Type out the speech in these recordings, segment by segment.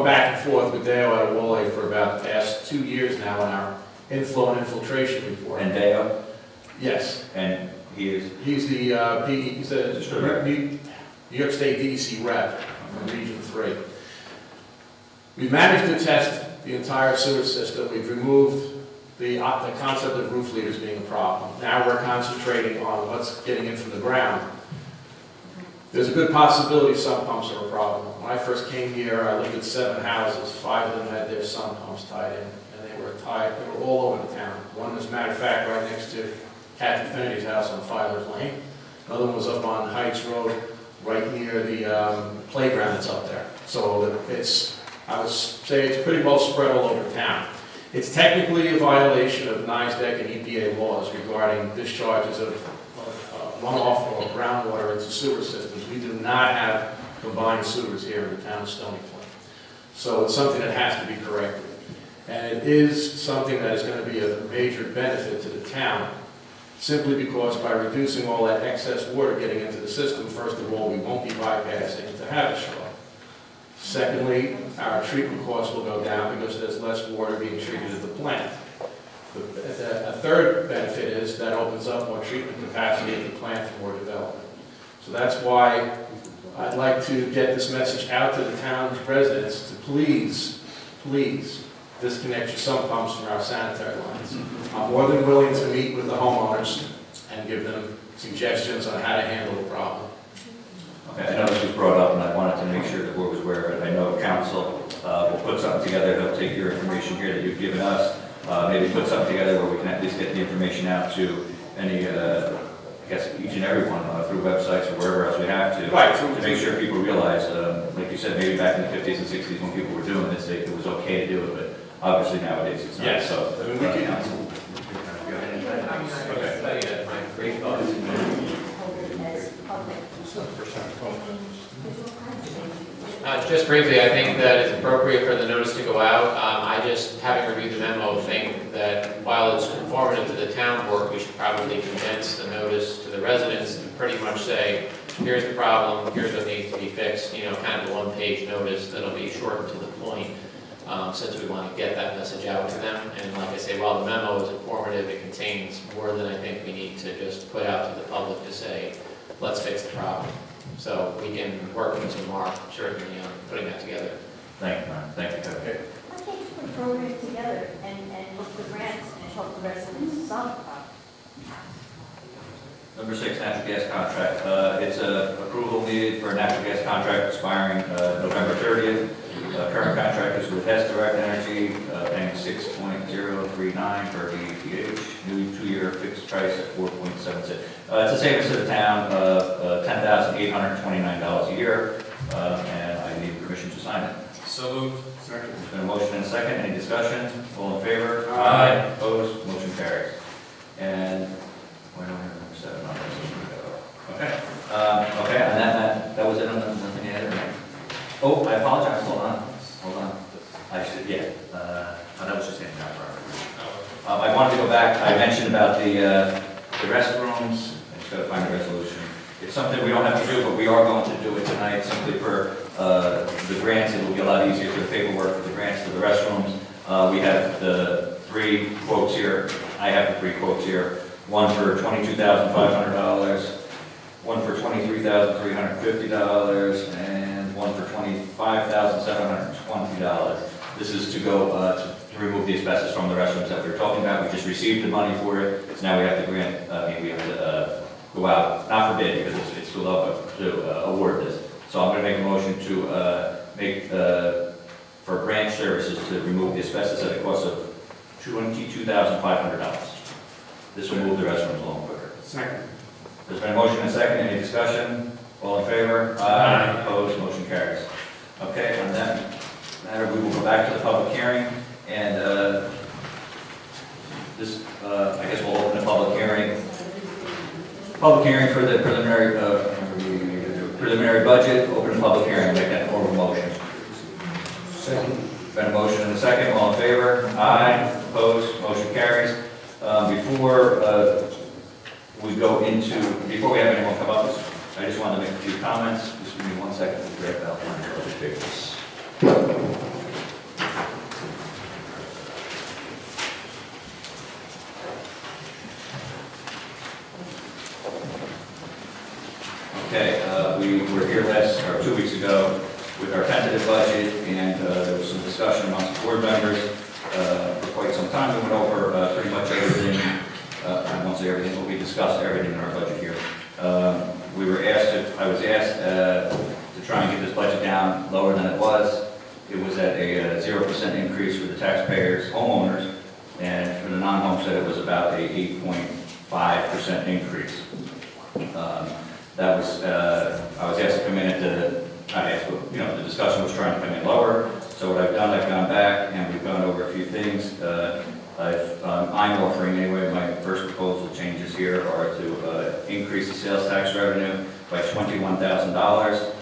Back and forth with Dale at Wally for about the past 2 years now on our inflow and infiltration report. And Dale? Yes. And he is? He's the New York State DEC rep from Region 3. We've managed to test the entire sewer system. We've removed the concept of roof leaders being a problem. Now we're concentrating on what's getting in from the ground. There's a good possibility sump pumps are a problem. When I first came here, I looked at 7 houses. 5 of them had their sump pumps tied in, and they were all over the town. One, as a matter of fact, right next to Kathy Finnerty's house on Filer's Lane. Another one was up on Heights Road, right near the playground that's up there. So I would say it's pretty well spread all over town. It's technically a violation of NYSDEC and EPA laws regarding discharges of runoff or groundwater into sewer systems. We do not have combined sewers here in the town of Stony. So it's something that has to be corrected. And it is something that is going to be a major benefit to the town, simply because by reducing all that excess water getting into the system, first of all, we won't be bypassing to Haverstraw. Secondly, our treatment costs will go down because there's less water being treated at the plant. A third benefit is that opens up more treatment capacity at the plant for more development. So that's why I'd like to get this message out to the town's residents to please disconnect your sump pumps from our sanitary lines. I'm more than willing to meet with the homeowners and give them suggestions on how to handle the problem. Okay, I know this was brought up, and I wanted to make sure the board was aware of it. I know council will put something together. They'll take your information here that you've given us, maybe put something together where we can at least get the information out to any, I guess, each and every one through websites or wherever else we have to, Right. To make sure people realize, like you said, maybe back in the 50s and 60s when people were doing this, it was okay to do it, but obviously nowadays it's not. Yes. So, I mean, we can. Just briefly, I think that it's appropriate for the notice to go out. I just, having reviewed the memo, think that while it's informative to the town work, we should probably condense the notice to the residents and pretty much say, here's the problem, here's what needs to be fixed, kind of a one-page notice that'll be short and to the point, since we want to get that message out to them. And like I say, while the memo is informative, it contains more than I think we need to just put out to the public to say, let's fix the problem. So we can work with Mr. Mark, certainly, on putting that together. Thank you, Ron. Thank you, Kevin. Okay. Why can't you put programs together and look for grants and help the residents solve the problem? Number 6, natural gas contract. It's approval needed for a natural gas contract expiring November 30th. Current contract is with Hess Direct Energy, paying $6.039 per EPH. New 2-year fixed price at $4.76. It's a savings to the town of $10,829 a year, and I need permission to sign it. So moved. Second. There's been a motion and a second. Any discussion? All in favor? Aye. Opposed? Motion carries. And where do we have number 7 on this? Okay. Okay, and that was it on nothing added, right? Oh, I apologize. Hold on. I should, yeah. That was just handing out for I wanted to go back. I mentioned about the restrooms. I just got to find a resolution. It's something we don't have to do, but we are going to do it tonight simply for the grants. It will be a lot easier for the paperwork for the grants for the restrooms. We have the 3 quotes here. I have the 3 quotes here. One for $22,500, one for $23,350, and one for $25,720. This is to go to remove the asbestos from the restrooms that we were talking about. We just received the money for it. So now we have to we have to go out, not for bid because it's too low, but to award this. So I'm going to make a motion to for branch services to remove the asbestos at a cost of $22,500. This will move the restrooms along quicker. Second. There's been a motion and a second. Any discussion? All in favor? Aye. Opposed? Motion carries. Okay, on that matter, we will go back to the public hearing, and this, I guess we'll open the public hearing. Public hearing for the preliminary budget. Open the public hearing. Make that formal motion. Second. Been a motion and a second. All in favor? Aye. Opposed? Motion carries. Before we have anyone come up, I just wanted to make a few comments. Just give me 1 second to grab that one. were here 2 weeks ago with our tentative budget, and there was some discussion amongst the board members for quite some time. We went over pretty much everything. I won't say everything, but we discussed everything in our budget here. I was asked to try and get this budget down lower than it was. It was at a 0% increase for the taxpayers, homeowners, and for the non-homestead, it was about a 8.5% increase. That was, I was asked to come in at the discussion was trying to come in lower. So what I've done, I've gone back and we've gone over a few things. I'm offering anyway, my first proposal changes here are to increase the sales tax revenue by $21,000.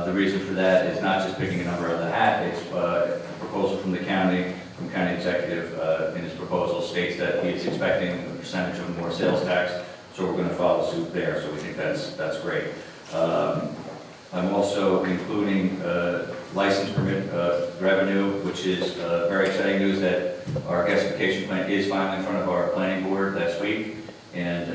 The reason for that is not just picking a number out of the hat, it's a proposal from the county, from county executive in his proposal states that he is expecting a percentage of more sales tax, so we're going to follow suit there, so we think that's great. I'm also including license permit revenue, which is very exciting news that our gasification plant is finally in front of our planning board last week, and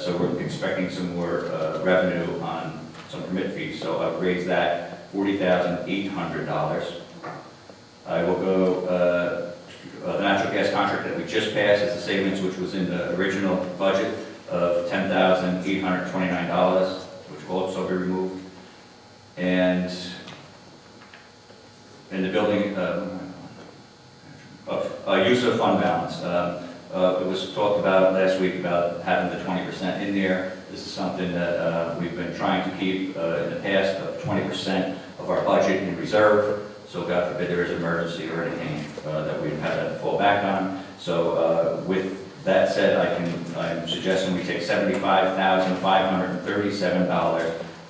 so we're expecting some more revenue on some permit fees, so I've raised that $40,800. I will go, the natural gas contract that we just passed is the savings which was in the original budget of $10,829, which will also be removed. And in the building, use of fund balance. It was talked about last week about having the 20% in there. This is something that we've been trying to keep in the past, 20% of our budget in reserve. So God forbid there is an emergency or anything that we have to fall back on. So with that said, I'm suggesting we take $75,537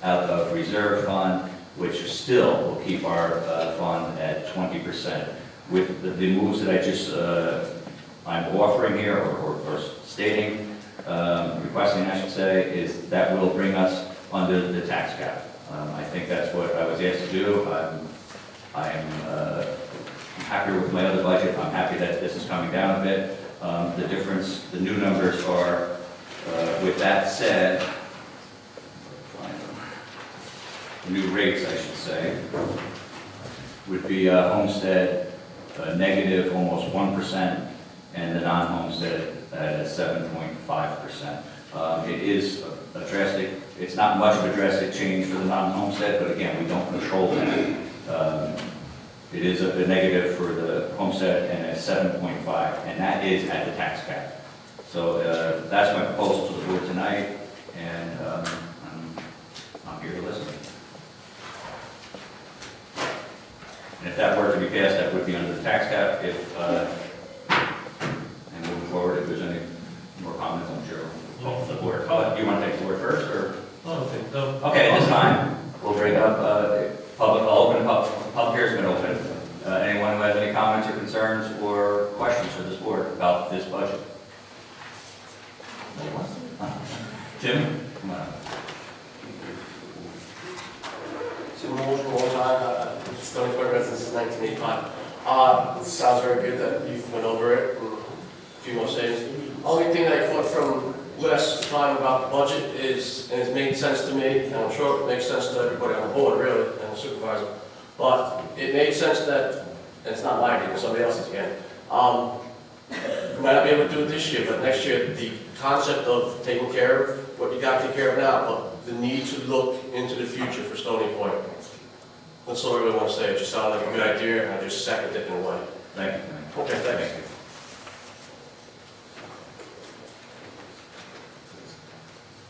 out of reserve fund, which still will keep our fund at 20%. With the moves that I just, I'm offering here or stating, requesting I should say, is that will bring us under the tax cap. I think that's what I was asked to do. I'm happy with my other budget. I'm happy that this is coming down a bit. The difference, the new numbers are, with that said, the new rates, I should say, would be homestead negative almost 1%, and the non-homestead at 7.5%. It is a drastic, it's not much of a drastic change for the non-homestead, but again, we don't control that. It is a negative for the homestead and at 7.5, and that is at the tax cap. So that's my proposal to the board tonight, and I'm here to listen. And if that were to be passed, that would be under the tax cap. If and moving forward, if there's any more comments, I'm sure we'll the board. Oh, do you want to take the board first, or? Oh, okay, no. Okay, at this time, we'll bring up public. I'll open public hearing's been open. Anyone who has any comments or concerns or questions for this board about this budget? Jim, come on. Jim Rolls, for a long time, Stony resident since 1985. It sounds very good that you went over it, and a few more things. Only thing that I caught from last time about the budget is, and it made sense to me, and I'm sure it makes sense to everybody on the board, really, and the supervisor, but it made sense that, and it's not my idea, it's somebody else's again, we might not be able to do it this year, but next year, the concept of taking care of what you got to take care of now, but the need to look into the future for Stony Point. That's all I really want to say. It just sounded like a good idea, and I just second it in a way. Thank you. Okay, thanks.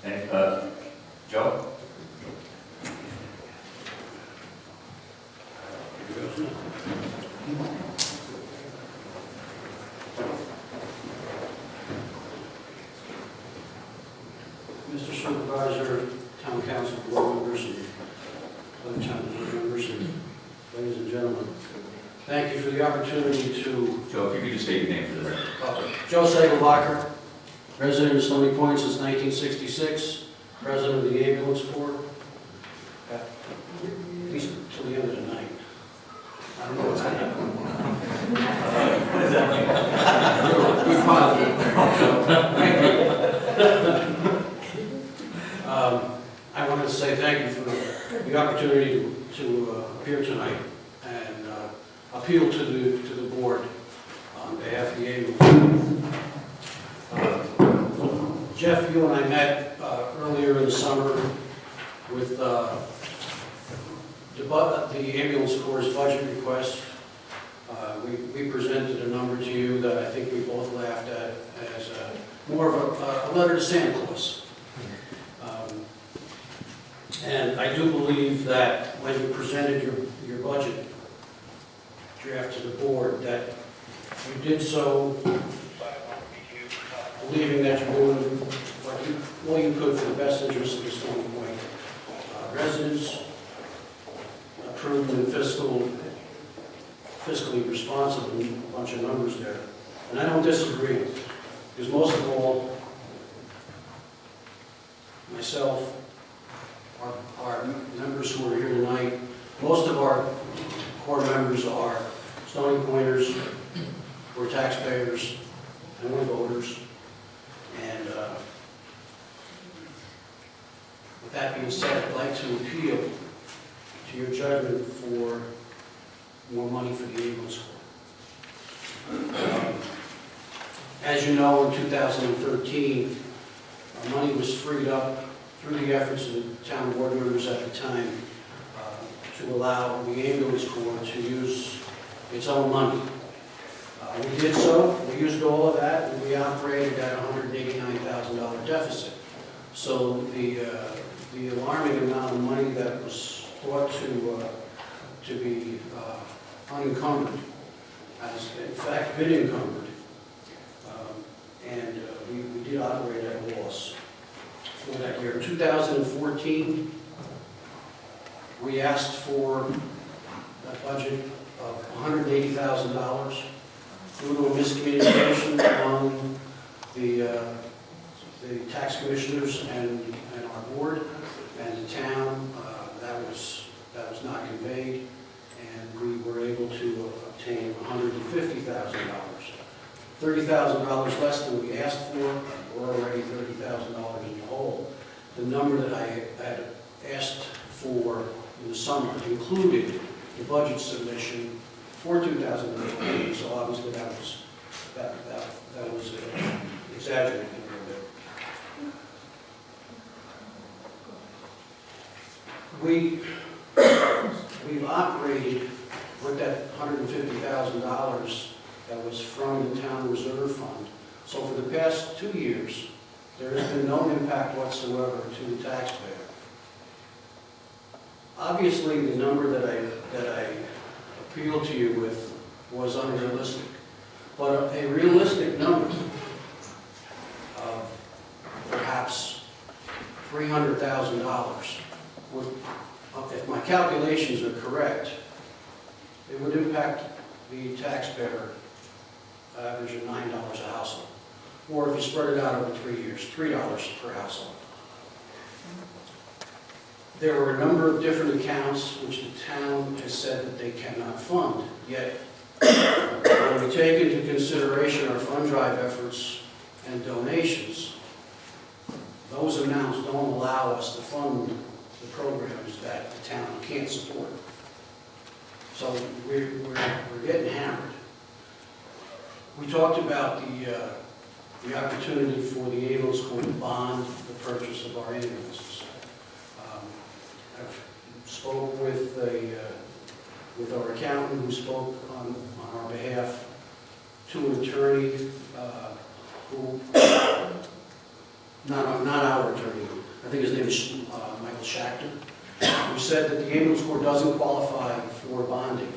Any, Joe? Mr. Supervisor, Town Council, board members, and other town members, and ladies and gentlemen, thank you for the opportunity to... Joe, if you could just state your name for the record. Joe Sagelbacher, resident of Stony Point since 1966, president of the ambulance corps, at least till the end of the night. I don't know what's going to happen. What does that mean? Good positive. Thank you. I wanted to say thank you for the opportunity opportunity to appear tonight and appeal to the board on behalf of the ambulance. Jeff, you and I met earlier in the summer with the ambulance corps' budget request. We presented a number to you that I think we both laughed at as more of a letter to Santa Claus. And I do believe that when you presented your budget draft to the board, that you did so believing that you're doing all you could for the best interest of the Stony Point residents, approved and fiscally responsible, a bunch of numbers there. And I don't disagree, because most of all, myself, our members who are here tonight, most of our core members are Stony Pointers, we're taxpayers, and we're voters. And with that being said, I'd like to appeal to your judgment for more money for the ambulance corps. As you know, in 2013, money was freed up through the efforts of the town board members at the time to allow the ambulance corps to use its own money. We did so, we used all of that, and we operated at a $189,000 deficit. So the alarming amount of money that was thought to be unencumbered has in fact been encumbered. And we did operate at a loss for that year. In 2014, we asked for a budget of $180,000 due to a miscommunication among the tax commissioners and our board and the town. That was not conveyed, and we were able to obtain $150,000. $30,000 less than we asked for. We're already $30,000 in the hole. The number that I had asked for in the summer included the budget submission for 2018, so obviously that was exaggerated a little bit. We've operated with that $150,000 that was from the town reserve fund. So for the past 2 years, there has been no impact whatsoever to the taxpayer. Obviously, the number that I appealed to you with was unrealistic, but a realistic number of perhaps $300,000 would, if my calculations are correct, it would impact the taxpayer average of $9 a household. Or if you spread it out over 3 years, $3 per household. There are a number of different accounts which the town has said that they cannot fund. Yet, when we take into consideration our fund drive efforts and donations, those amounts don't allow us to fund the programs that the town can't support. So we're getting hammered. We talked about the opportunity for the ambulance corps to bond the purchase of our ambulances. I've spoke with our accountant who spoke on our behalf to an attorney who, not our attorney, I think his name is Michael Schachter, who said that the ambulance corps doesn't qualify for bonding.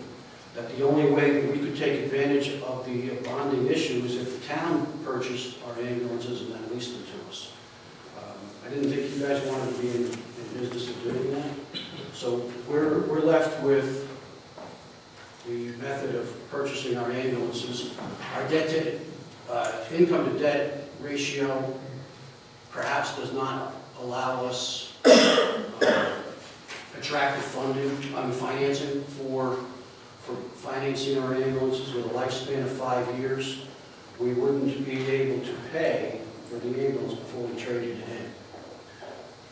That the only way that we could take advantage of the bonding issue is if the town purchased our ambulances and then leased them to us. I didn't think you guys wanted to be in business of doing that. So we're left with the method of purchasing our ambulances. Our income to debt ratio perhaps does not allow us attractive financing for financing our ambulances with a lifespan of 5 years. We wouldn't be able to pay for the ambulance before we traded it in.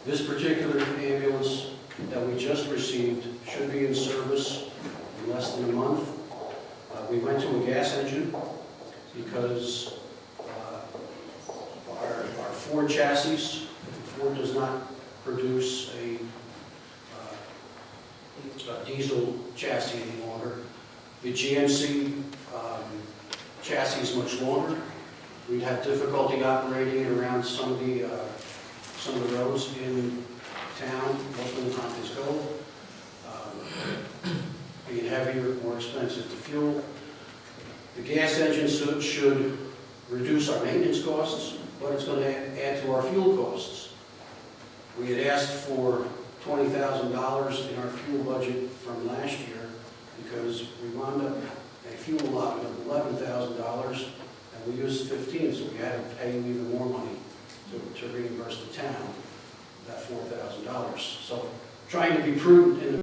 This particular ambulance that we just received should be in service in less than a month. We went to a gas engine because our Ford chassis, Ford does not produce a diesel chassis any longer. The GMC chassis is much longer. We'd have difficulty operating it around some of the roads in town, most of the time is cold. Being heavier, more expensive to fuel. The gas engine should reduce our maintenance costs, but it's going to add to our fuel costs. We had asked for $20,000 in our fuel budget from last year because we wound up a fuel allotment of $11,000 and we used 15, so we had to pay even more money to reimburse the town that $4,000. So trying to be prudent in the